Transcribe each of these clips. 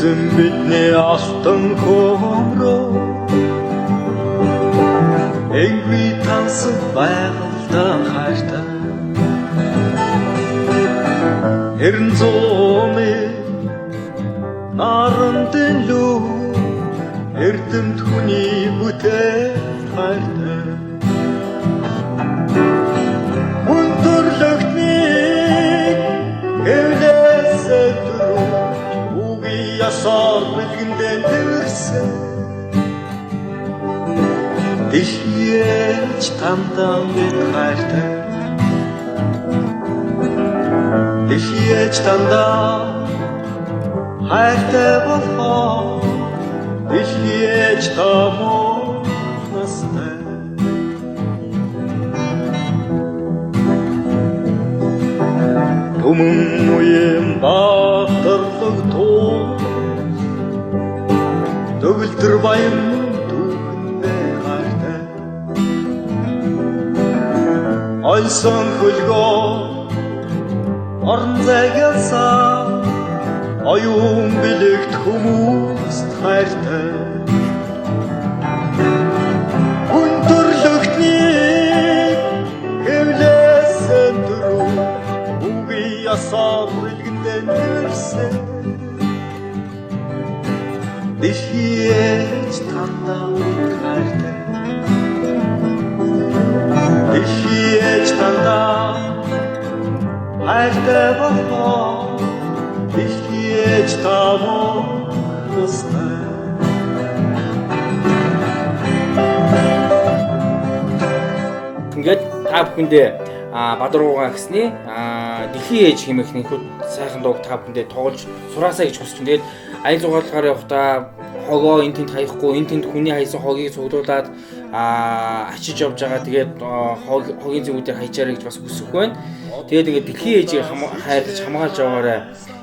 эзэн бидний алтан хөмрөө Энгви тансаг байгальтай хайртай Эрен зооны нарандын лүү Эрдэмт хүний бүтээл хайртай Өндөрлөгтний эвлээсээ дөрөв Үгүй ясаар бэлгэндэн тэрсэн Дэлхийч тандан бид хайртай Дэлхийч тандан хайртай болхоо Дэлхийч тамуу настай Түмэн үеийн баатарлаг туу Төгөлдөр баян түүхэндээ хайртай Ойсон хөлгөө орон зайгалсаа Оюун бэлэгт хүмүүст хайртай Өндөрлөгтний хэвлээсэн дөрөв Үгүй ясаар бэлгэндэн тэрсэн Дэлхийч тандан хайртай Дэлхийч тандан хайртай болхоо Дэлхийч тамуу настай Ингээд та бүхэндээ Бадаруугаа гэсний дэлхийн ээж хэмээх нөхөд сайхан дууг та бүхэндээ тоглож сураасаа гэж хүсэж байна. Тэгээд аял зугаалгаар явахдаа хогоо энэ тэнд хаяхгүй энэ тэнд хүний хайсан хогийг цуглуулад ачиж явж байгаа. Тэгээд хогийн зүгүүдээр хайчаарай гэж бас хүсэх байна. Тэгээд ингээд дэлхийн ээжийг хайрлаж хамгаалж яваарай.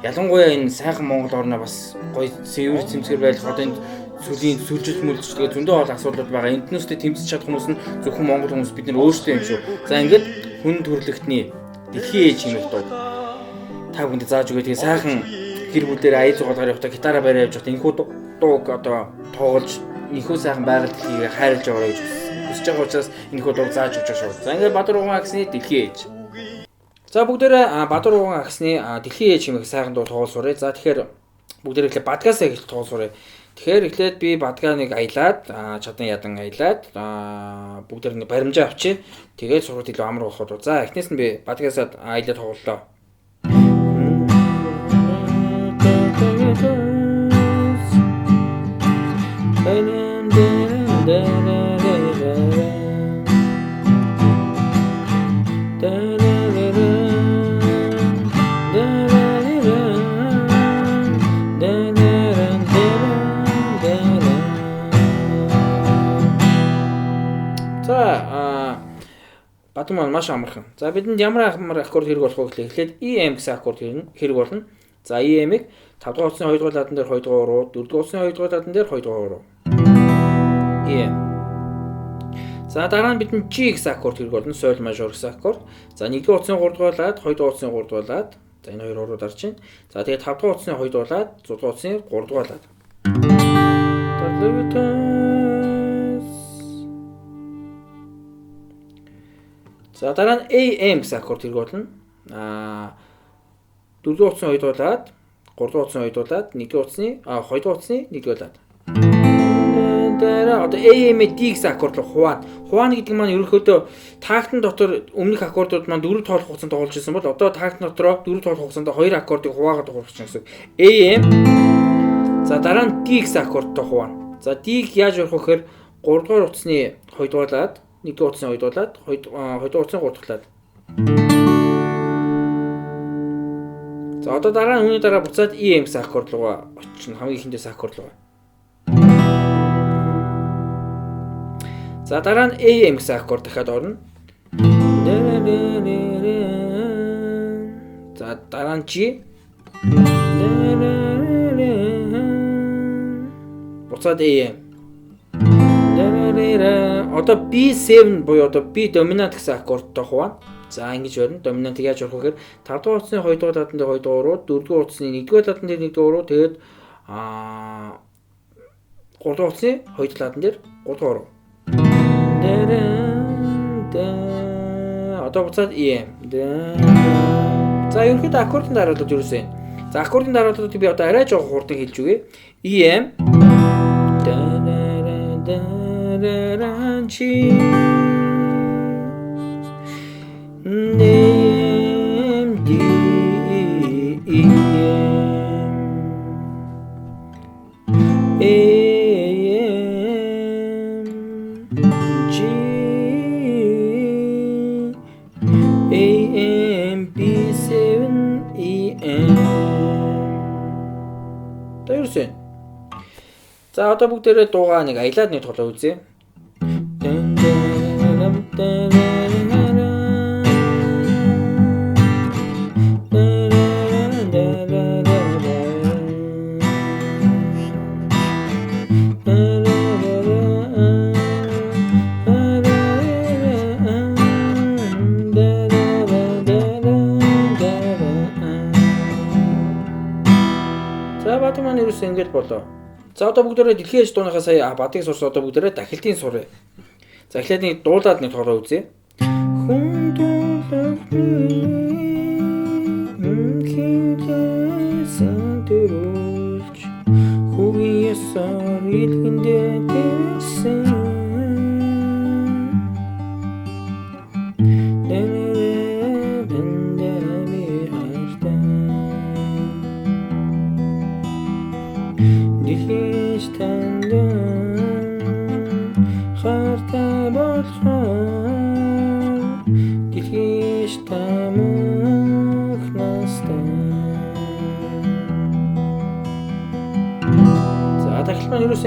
Ялангуяа энэ сайхан Монгол орноо бас гоё цэвэр цэмцгэр байх одоо энэ сүлийн сүлжил мүлжил тэгээ зөндөө олон асуудал байгаа. Энднүүстэй тэмцэж чадах хүмүүс нь зөвхөн Монгол хүмүүс бид нар өөрсдөө юм шүү. За ингээд хүн төрлөختний дэлхийн ээж хэмээх дуу та бүхэнд зааж өгөө. Тэгээ сайхан гэр бүлээр аяз зугаалгаар явахдаа гитараа бариад явж байхдаа энэхүү дууг одоо тоглож энэхүү сайхан байгаль дэлхийг хайрлаж яваарай гэж хүсэж байгаа учраас энэхүү дууг зааж өгч шүү. За ингээд Бадаруугаа гэсний дэлхийн ээж. За бүгдээрээ Бадаруугаа гэсний дэлхийн ээж хэмээх сайхан дуу тоглосоорой. За тэгэхээр бүгдээрээ ихлэ бадгаасаа гэж тоглосоорой. Тэгэхээр эхлээд би бадгааныг аялаад чадан ядан аялаад бүгдээр нэг баримжаа авчи. Тэгээд сургууль илүү амар болоход. За эхнээс нь би бадгаасаа аялаад тоглолоо. Бадам маань маш амархан. За бидэнд ямар аккорд хэрэг болох вэ гэхлээр эхлээд EM гэсэн аккорд хэрэг болно. За EM-ийг 5 дугаар утасны 2 дугаар ладан дээр 2 дугаар уруу, 4 дугаар утасны 2 дугаар ладан дээр 2 дугаар уруу. EM. За дараа нь бидэнд G гэсэн аккорд хэрэг болно. Sol major гэсэн аккорд. За 1 дугаар утасны 3 дугаар лад, 2 дугаар утасны 3 дугаар лад. За энэ хоёр уруу дарж байна. За тэгээд 5 дугаар утасны 2 дугаар лад, 6 дугаар утасны 3 дугаар лад. За дараа нь AM гэсэн аккорд хэрэг болно. 4 дугаар утасны 2 дугаар лад, 3 дугаар утасны 2 дугаар лад, 1 дугаар утасны 2 дугаар утасны 1 дугаар лад. Одоо AM-д D гэсэн аккорд руу хуваана. Хуваана гэдэг маань ерөнхийдөө тактн дотор өмнөх аккордууд маань 4 тоолох хугацаанд тоглож ирсэн бол одоо тактн дотроо 4 тоолох хугацаанд 2 аккордыг хуваагаад тоглох гэсэн. AM. За дараа нь D гэсэн аккордтой хуваана. За D-г яаж явах вэ гэхээр 3 дугаар утасны 2 дугаар лад, 1 дугаар утасны 2 дугаар лад, 2 дугаар утасны 3 дугаар лад. За одоо дараа нь үүний дараа буцаад EM гэсэн аккорд руу очно. Хамгийн ихэндээс аккорд руу. За дараа нь AM гэсэн аккорд дахиад орно. За дараа нь G. Буцаад AM. Одоо B7 буюу одоо B доминант гэсэн аккордтой хуваана. За ингэж байна. Доминантыг яаж орох вэ гэхээр 5 дугаар утасны 2 дугаар ладан дээр 2 дугаар уруу, 4 дугаар утасны 1 дугаар ладан дээр 1 дугаар уруу, тэгээд 3 утасны хоёр талаадан дээр 3 дугаар. Одоо буцаад EM. За ерөнхийдөө аккордын дараалал юусэн. За аккордын дарааллуудыг би одоо арай жоохон хурдан хэлж үгээ. EM чи За одоо бүгдээрээ дуугаа нэг аялаад нэг тоглоо үзье. За бат маань ерөөс ингэж болоо. За одоо бүгдээрээ дэлхийн ээж дууныхаа сая бадыг сурсан одоо бүгдээрээ дахилтын сурыг. За эхлээд нэг дуулаад нэг тоглоо үзье. Хүн дуулсан төрүүлж хүүгийсэн илгэндээ тэрсэн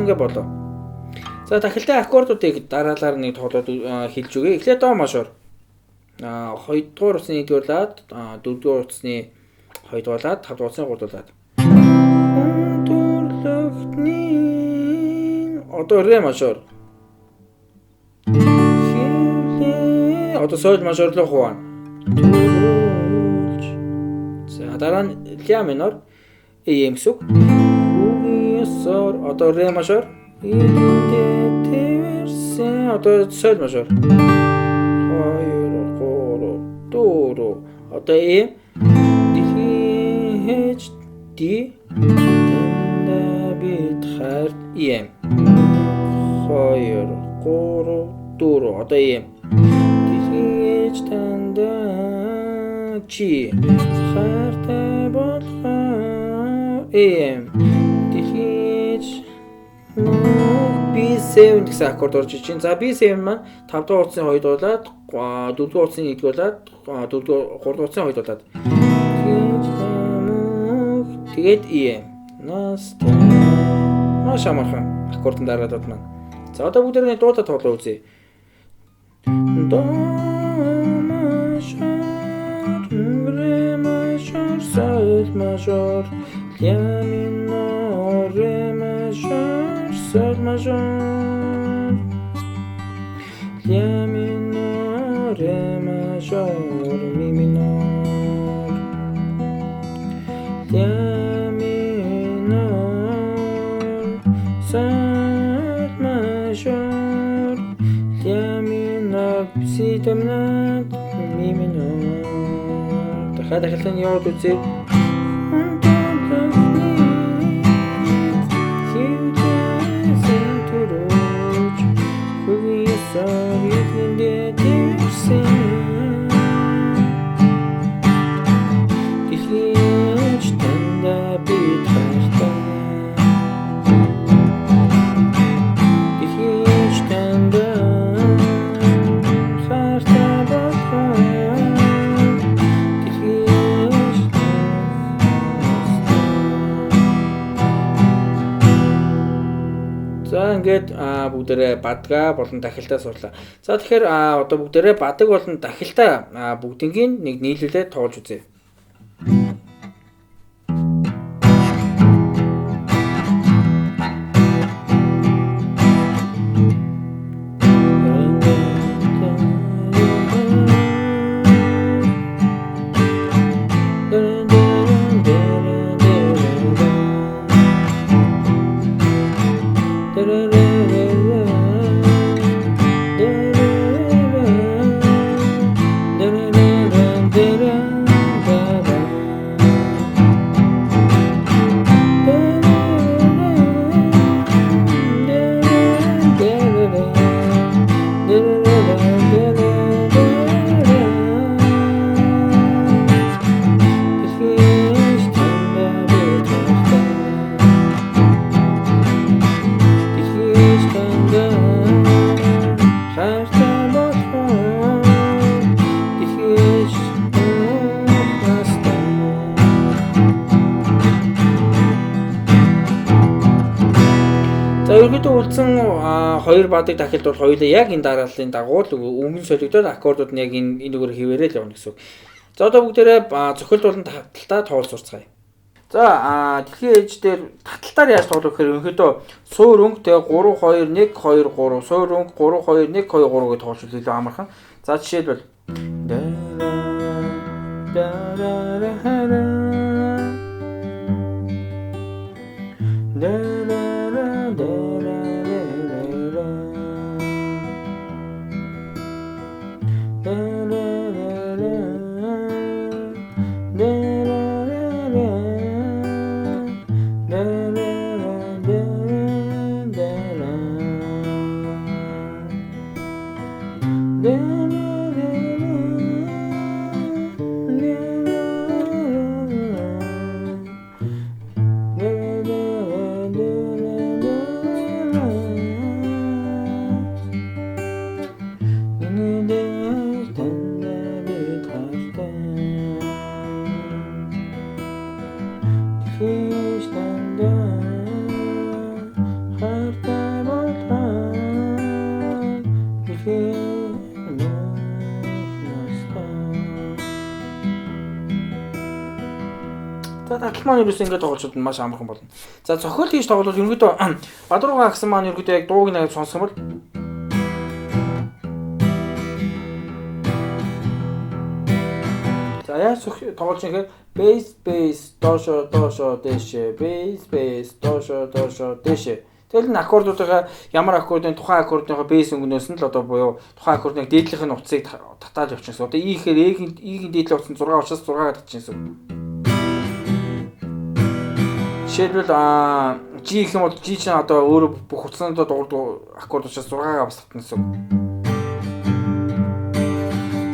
ингээ болоо. За дахилтын аккордуудыг дараалал нэг тоглоод хэлж өгье. Эхлээд до мажор. 2 дугаар утасны 1 дугаарлаад 4 дугаар утасны 2 дугаарлаад 5 дугаар утасны 3 дугаарлаад. Одоо ре мажор. Одоо соль мажор руу хуваана. За дараа нь ля минор EM сүг. Одоо ре мажор. Одоо соль мажор. 2 3 4. Одоо EM D бит хард EM 2 3 4. Одоо EM тэгэж танда чи хартай болох EM B7 гэсэн аккорд орж иж чинь. За B7 маань 5 дугаар утасны 2 дуулаад 4 дугаар утасны 1 дуулаад 4 дугаар 3 дугаар утасны 2 дуулаад. Тэгээд EM. Нас. Маш амархан аккордын дараалал маань. За одоо бүгдээрээ дуудаа тоглоо үзье. До мажор, ре мажор, соль мажор, ля минор, ре мажор, соль мажор, ля минор, ре мажор, ми минор, ля минор, соль мажор, ля минор, си доминант, ми минор. Дахиад яваад үзье. За ингээд бүгдээрээ бадгаа болон дахилтаа сурлаа. За тэгэхээр одоо бүгдээрээ бадаг болон дахилтаа бүгднийг нэг нийлүүлээд тоолж үзье. За ерөнхийдөө үлдсэн хоёр баадыг дахилд бол хоёулаа яг энэ дарааллын дагуу л өмнө солигдоод аккордууд нь яг энэ нүгээр хിവэрээ л явна гэсэн үг. За одоо бүгдээрээ зөвхөлд болон таталтаа тоол сурцгаая. За дэлхийн ээж дээр таталтаар яаж тоглох гэхээр ерөнхийдөө суур өнгө тэгээ 3 2 1 2 3 суур өнгө 3 2 1 2 3 гэж тоглож илүү амархан. За жишээлбэл татал маань ерөөс ингэж тоглолцоод маш амархан болно. За зохиол хийж тоглол ерөнхийдөө Бадрууга агсан маань ерөнхийдөө яг дууг нэг сонсох юм бол за яаж тоглож байгаа бейс бейс доошо доошо дэшэ бейс бейс доошо доошо дэшэ. Тэгэл н аккордуудаа ямар аккордын тухайн аккордынхоо бейс өнгөнөөс нь л одоо буюу тухайн аккордын дээдлийнх нь утсыг татаад явчихсан. Одоо И гэхээр Игийн дээдлийн утас нь 6 учраас 6-аар татчихсан. Жишээлбэл G гэх юм бол G чинь одоо өөрөө бүх утаснуудад дуурдаг аккорд учраас 6-аар бас татна гэсэн.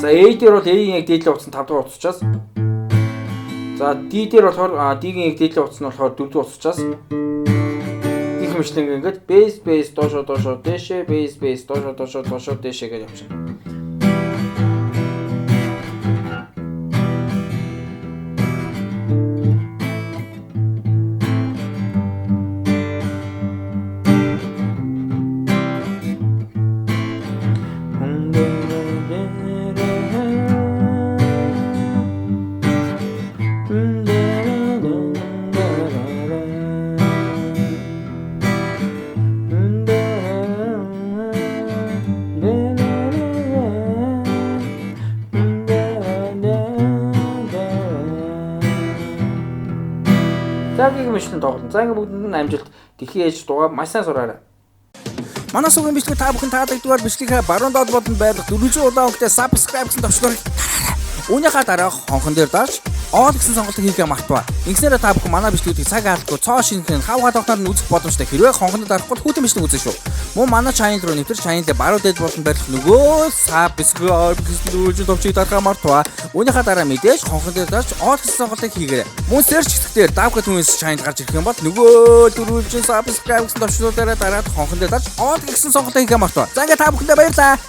За A дээр бол A-ийн яг дээдлийн утас нь 5 дахь утас учраас. За D дээр болохоор D-ийн яг дээдлийн утас нь болохоор 4 дахь утас учраас. Их мэтлэн ингээд bass bass доошо доошо дэшэ bass bass доошо доошо доошо дэшэ гэж явчихна. Цагийг мэтлэн тоглоно. За ингэ бүгдэнд нь амжилт дэлхийн ээж дуугаа маш сайн сураарай. Манай сугийн бичлэг та бүхэн таалагддагаар бичлэгээ баруун доод болон байрлах 400 удаа өнгөтэй subscribe гэсэн төвшгөр үүнийхээ дараа хонхон дээр дарж all гэсэн сонголтыг хийгээ мартаваа. Ингэснээр та бүхэн манай бичлэгүүдийг цаг алдахгүй цоо шинхэн хавгаа тогтноор нь үзэх боломжтой. Хэрвээ хонхон дээр дарахгүй хүүтэн бичлэг үзэн шүү. Мөн манай channel руу нэвтэрч channel-ээ баруун дээд болон байрлах нөгөө subscribe гэсэн дүүжин төвчийг дарахаа мартаваа. Үүнийхээ дараа мэдээж хонхон дээр дарж all гэсэн сонголтыг хийгээрэй. Мөн search хэсгээр давка түүнээс channel гарч ирэх юм бол нөгөө дөрвөлжин subscribe гэсэн төвчнүүдээр дараад хонхон дээр дарж all гэсэн сонголтыг хийгээ мартаваа. За ингээ та бүхэндээ баярлалаа.